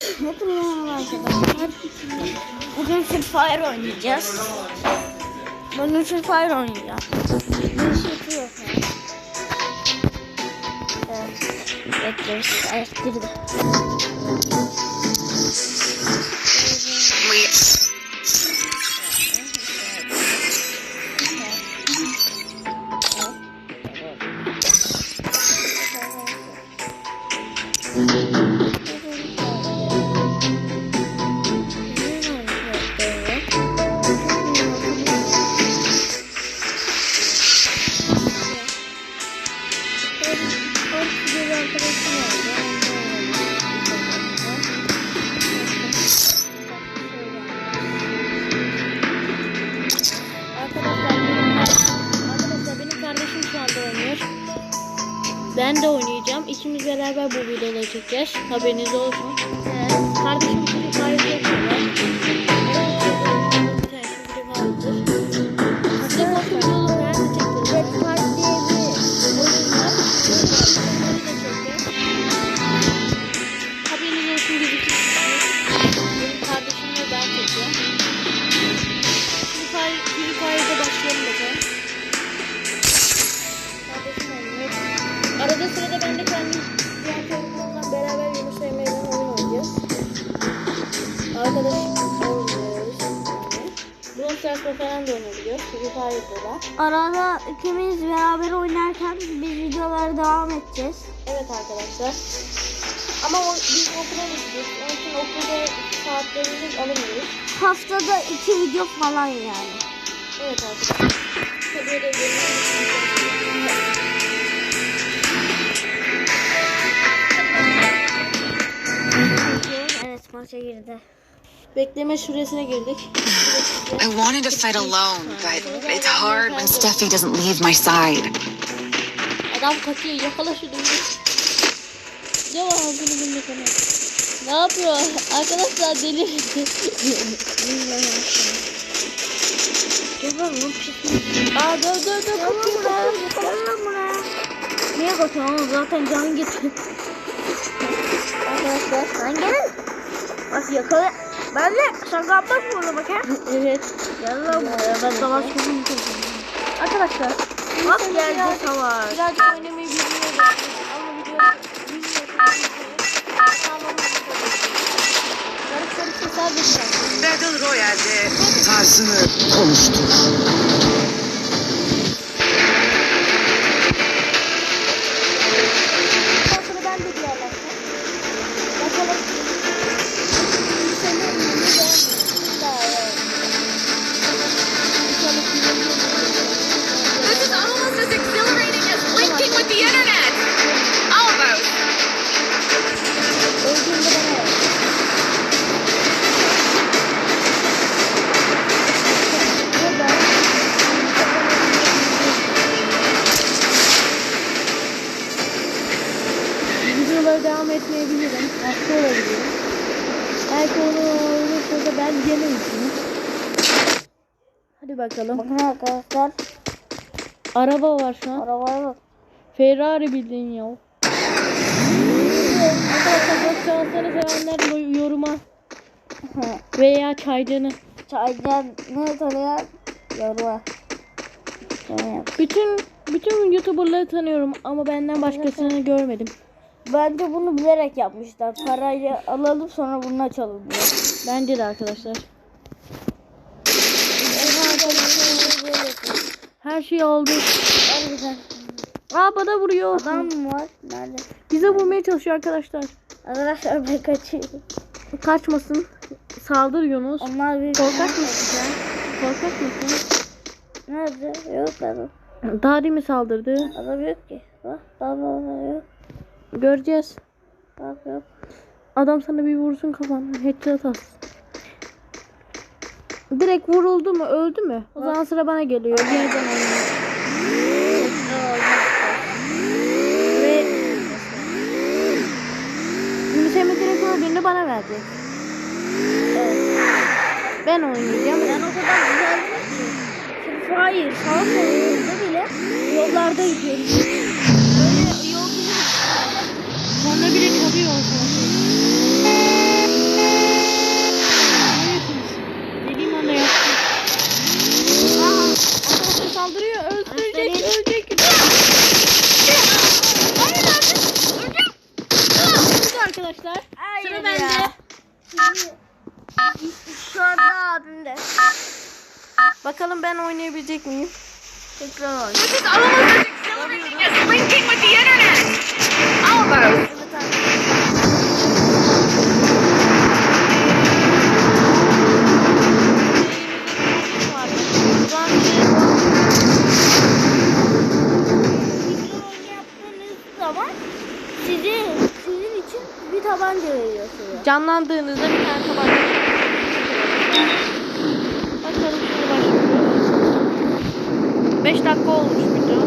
Hepinize arkadaşlar. Bugün Free Fire oynayacağız. Bugün Free Fire oynayacağım. Evet, bekliyoruz. Evet, girdi. Ben de oynayacağım. İkimiz beraber bu videoda çekeceğiz. Haberiniz olsun. Evet. Kardeşim Free Fire yapıyorlar. Size boş videolu nerede çekiyoruz? Red Park diye bir oyun var. Haberiniz olsun gözüküyor. Benim kardeşimle ben çekeceğim. Free Fire'da başlayalım bakalım. Arada sırada ben de kendi diğer telefonumdan beraber Yunus Emre'yle oyun oynayacağız. Arkadaş oynuyoruz. Brawl Stars'la falan da oynayabiliyoruz. Free Fire'da da. Arada ikimiz beraber oynarken biz videolara devam edeceğiz. Evet arkadaşlar. Ama biz okula gidiyoruz. Onun için okulda saatlerimiz alamıyoruz. Haftada 2 video falan yani. Evet arkadaşlar. Tabii ödevlerimiz. Evet, maça girdi. Bekleme süresine girdik. I wanted to fight alone, but it's hard when Steffi doesn't leave my side. Adam kaçıyor, yakala şu düğünü. Ne var ağzını dinle sana. Ne yapıyor? Arkadaşlar deli. Dur kaçıyorum buraya. Niye kaçıyorsun? Zaten can getir. Arkadaşlar sen gelin. Bak yakala. Ben de şaka yapmaz mı orada bakayım? Evet. Gel lan buraya. Ben savaş kurulum. Arkadaşlar. Bak geldi savaş. Birazcık oynamayı bilmiyorum. Ama videoyu bilmiyorum. Battle Royale'de tarzını konuştur. Devam etmeyebilirim. Hasta olabilirim. Belki onu olursa da ben yemeyiz. Hadi bakalım. Bakın arkadaşlar. Araba var şu an. Araba var. Ferrari bildiğin ya. Arkadaşlar çok şansları sevenler yoruma. Veya çaycanı. Çaycan ne tanıyan yoruma. Bütün YouTuber'ları tanıyorum ama benden başkasını görmedim. Bence bunu bilerek yapmışlar. Parayı alalım sonra bunu açalım diye. Bence de arkadaşlar. Her şey oldu. Aa bana vuruyor. Adam mı var? Nerede? Bize vurmaya çalışıyor arkadaşlar. Arkadaşlar ben kaçıyorum. Kaçmasın. Saldır Yunus. Onlar bir korkak mısın sen? Korkak mısın? Nerede? Yok adam. Daha değil mi saldırdı? Adam yok ki. Bak adam yok. Göreceğiz. Yok. Adam sana bir vursun kafanı. Headshot atsın. Direkt vuruldu mu? Öldü mü? O zaman sıra bana geliyor. Yeniden oynayalım. Ve Yunus Emre direkt öldüğünde bana verecek. Evet. Ben oynayacağım. Ben o kadar güzel değil. Hayır. Sağ solunda bile yollarda gidiyoruz. Böyle yol sonra bile çalıyor olsun. Sıra bende. Şu anda abimde. Bakalım ben oynayabilecek miyim? Tekrar oyna. This is almost as exhilarating as linking with the internet. Almost. Zaman sizin için bir tabanca veriyor size. Canlandığınızda bir tane tabanca. Bakalım şimdi başlıyoruz. 5 dakika olmuş video.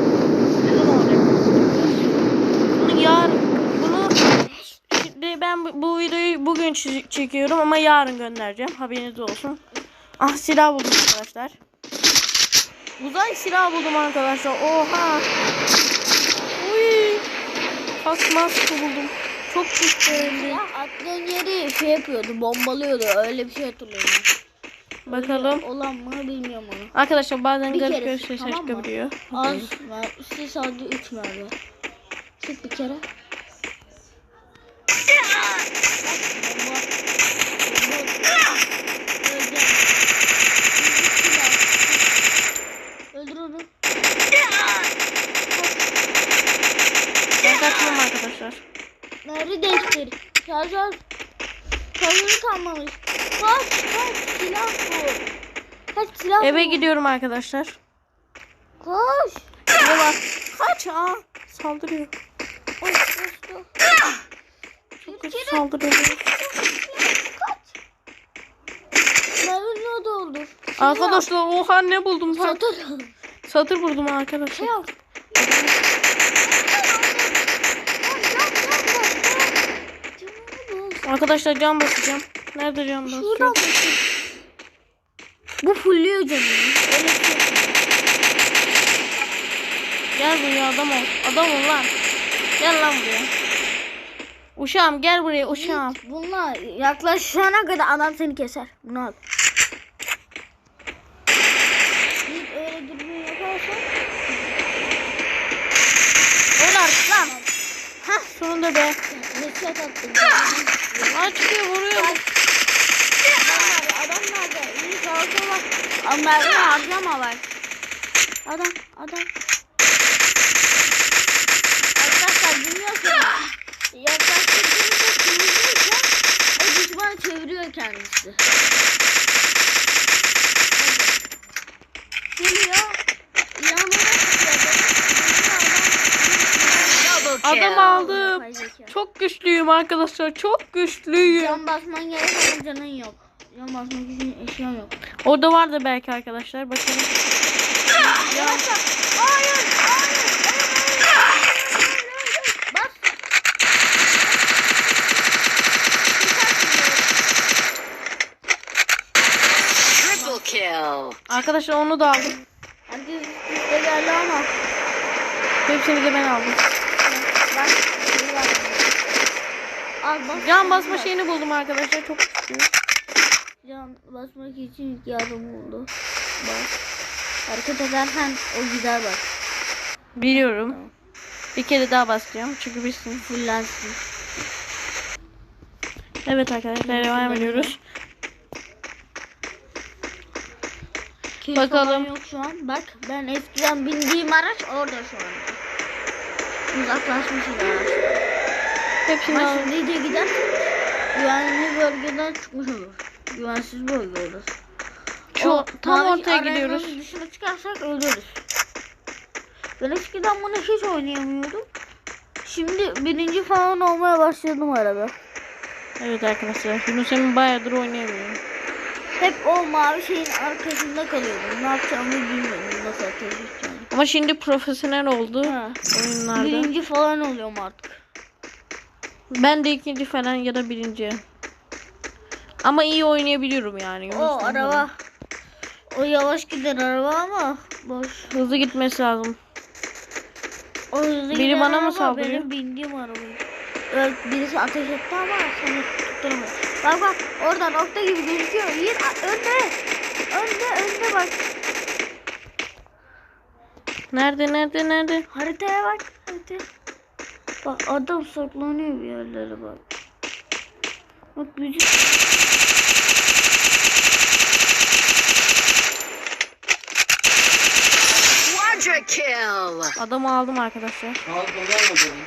Ne zaman olacak? Bunu şimdi ben bu videoyu bugün çekiyorum ama yarın göndereceğim. Haberiniz olsun. Ah, silah buldum arkadaşlar. Uzay silah buldum arkadaşlar. Oha. Uy. Kasmaz buldum. Çok güçlü. Ya attığın yeri şey yapıyordu, bombalıyordu. Öyle bir şey hatırlıyorum. Bakalım. Olan mı bilmiyorum onu. Arkadaşlar bazen Bir garip kere, bir şey tamam mı? çıkabiliyor. Az ver. Siz sadece 3 mermi. Çık bir kere. Öldür onu. Ben kaçıyorum arkadaşlar. Nerede değiştir? Şarjör. Şarjörü kalmamış. Kaç silah bu. Kaç silah Eve bu. gidiyorum arkadaşlar. Koş. Eve bak. Kaç. Aa, saldırıyor. Koş. Çok kötü saldırıyor. Kaç. Mermi doldur. Arkadaşlar oha ne buldum ben. Satır. Satır buldum arkadaşlar. Şey yap. Arkadaşlar cam basacağım. Nerede cam Şuradan basacağım? bakın. Bu fulluyor canım. Öyle bir şey yapıyor. Gel buraya adam ol. Adam ol lan. Gel lan buraya. Uşağım gel buraya uşağım. Bununla yaklaşana kadar adam seni keser. Bunu al. Git öyle dürbün yaparsan. Öl artık lan. Hah sonunda be. Reset attım. Açıyor vuruyor. Adam nerede? İyi kalka bak. Ama mermi harcama bak. Adam. Arkadaşlar bilmiyorsunuz. Yaklaştırdığınızda kırmızıyken o düşmanı çeviriyor kendisi. Geliyor. Yanına Double Adam kill. aldım. Çok güçlüyüm arkadaşlar. Çok güçlüyüm. Can basman gerek ama canın yok. Can basmak için eşyan yok. Orada vardı belki arkadaşlar. Bakalım. Hayır. Bas. Triple kill. Arkadaşlar onu da aldım. Herkes üstte geldi ama. Hepsini de ben aldım. Bak. Al bas. Can basma şeyini buldum arkadaşlar. Çok güçlü. Can basmak için ilk yardım oldu. Bak. Hareket ederken o gider bak. Biliyorum. Bir kere daha basacağım. Çünkü bilsin. Fullensin. Evet arkadaşlar devam ediyoruz. Kill Bakalım. falan yok şu an. Bak ben eskiden bindiğim araç orada şu an. Uzaklaşmış araç. Hepsini Ama aldım. şimdi iyice gider. Güvenli bölgeden çıkmış olur. Güvensiz bölge olur. Tam mavi ortaya arenanın gidiyoruz. dışına çıkarsak ölürüz. Ben eskiden bunu hiç oynayamıyordum. Şimdi birinci falan olmaya başladım arada. Evet arkadaşlar. Yunus Emre bayağıdır oynayamıyorum. Hep o mavi şeyin arkasında kalıyordum. Ne yapacağımı bilmiyordum. Nasıl atacağımı. Ama şimdi profesyonel oldu Ha. oyunlarda. Birinci falan oluyorum artık. Ben de ikinci falan ya da birinci. Ama iyi oynayabiliyorum yani. Yunus O Emre. araba. O yavaş gider araba ama boş. Hızlı gitmesi lazım. O hızlı Biri giden bana mı araba saldırıyor? Benim bindiğim arabayı. Evet, birisi ateş etti ama seni tutturamadı. Bak orada nokta gibi gözüküyor. Yiğit önde bak. Nerede? Haritaya bak. Bak adam saklanıyor bir yerlere bak. Bak vücut. Quadra kill. Adamı aldım arkadaşlar. Sağlık olamadım.